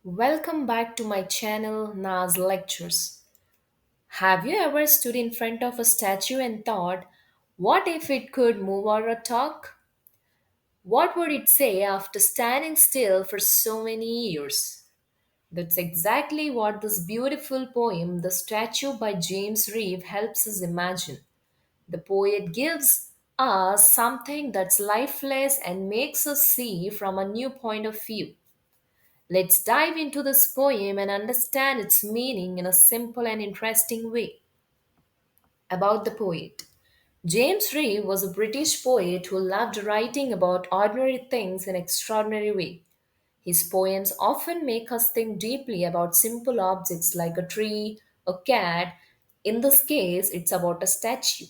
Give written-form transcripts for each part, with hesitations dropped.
Welcome back to my channel Nas Lectures. Have you ever stood in front of a statue and thought, what if it could move or talk? What would it say after standing still for so many years? That's exactly what this beautiful poem, The Statue by James Reeves, helps us imagine. The poet gives us something that's lifeless and makes us see from a new point of view. Let's dive into this poem and understand its meaning in a simple and interesting way. About the poet. James Reeves was a British poet who loved writing about ordinary things in an extraordinary way. His poems often make us think deeply about simple objects like a tree, a cat. In this case, it's about a statue.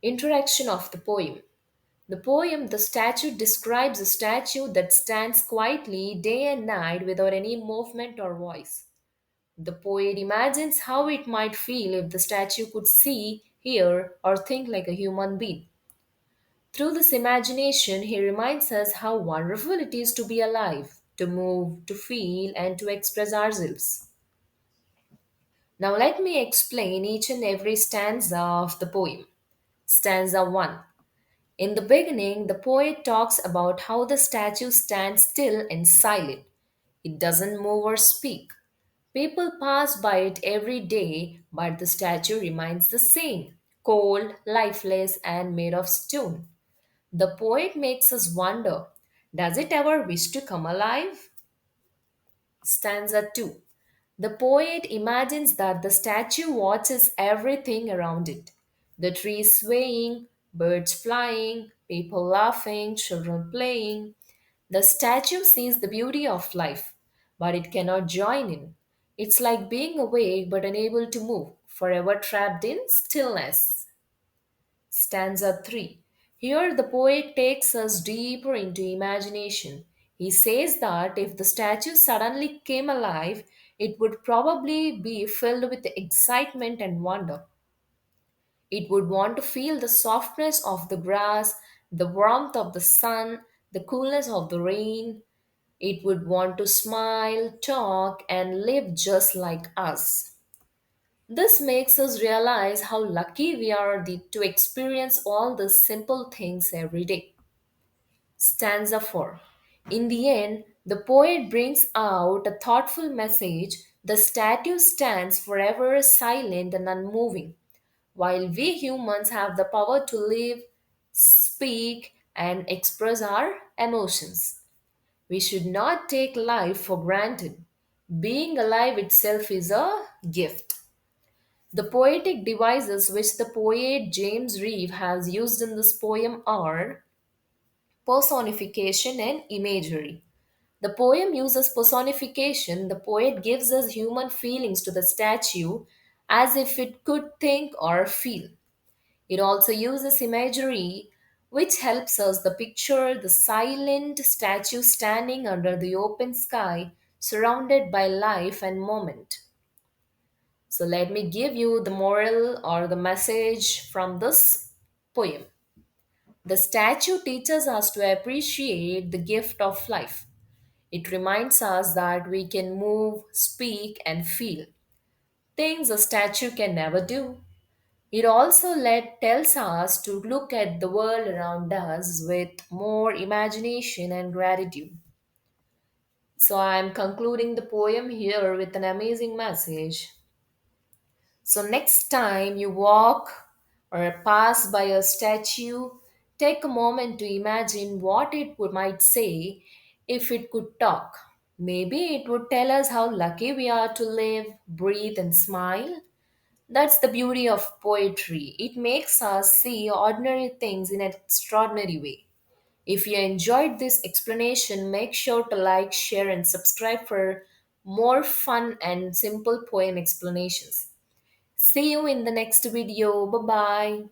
Introduction of the poem. The poem The Statue describes a statue that stands quietly day and night without any movement or voice. The poet imagines how it might feel if the statue could see, hear, or think like a human being. Through this imagination, he reminds us how wonderful it is to be alive, to move, to feel, and to express ourselves. Now, let me explain each and every stanza of the poem. Stanza 1. In the beginning, the poet talks about how the statue stands still and silent. It doesn't move or speak. People pass by it every day, but the statue remains the same cold, lifeless, and made of stone. The poet makes us wonder, does it ever wish to come alive? Stanza 2. The poet imagines that the statue watches everything around it the trees swaying, birds flying, people laughing, children playing. The statue sees the beauty of life, but it cannot join in. It's like being awake but unable to move, forever trapped in stillness. Stanza 3. Here the poet takes us deeper into imagination. He says that if the statue suddenly came alive, it would probably be filled with excitement and wonder. It would want to feel the softness of the grass, the warmth of the sun, the coolness of the rain. It would want to smile, talk, and live just like us. This makes us realize how lucky we are to experience all these simple things every day. Stanza 4. In the end, the poet brings out a thoughtful message. The statue stands forever silent and unmoving, while we humans have the power to live, speak, and express our emotions. We should not take life for granted. Being alive itself is a gift. The poetic devices which the poet James Reeves has used in this poem are personification and imagery. The poem uses personification. The poet gives us human feelings to the statue as if it could think or feel. It also uses imagery, which helps us the picture the silent statue standing under the open sky, surrounded by life and moment. So let me give you the moral or the message from this poem. The statue teaches us to appreciate the gift of life. It reminds us that we can move, speak, and feel things a statue can never do. It also tells us to look at the world around us with more imagination and gratitude. So I am concluding the poem here with an amazing message. So, next time you walk or pass by a statue, take a moment to imagine what it might say if it could talk. Maybe it would tell us how lucky we are to live, breathe, and smile. That's the beauty of poetry. It makes us see ordinary things in an extraordinary way. If you enjoyed this explanation, make sure to like, share, and subscribe for more fun and simple poem explanations. See you in the next video. Bye bye.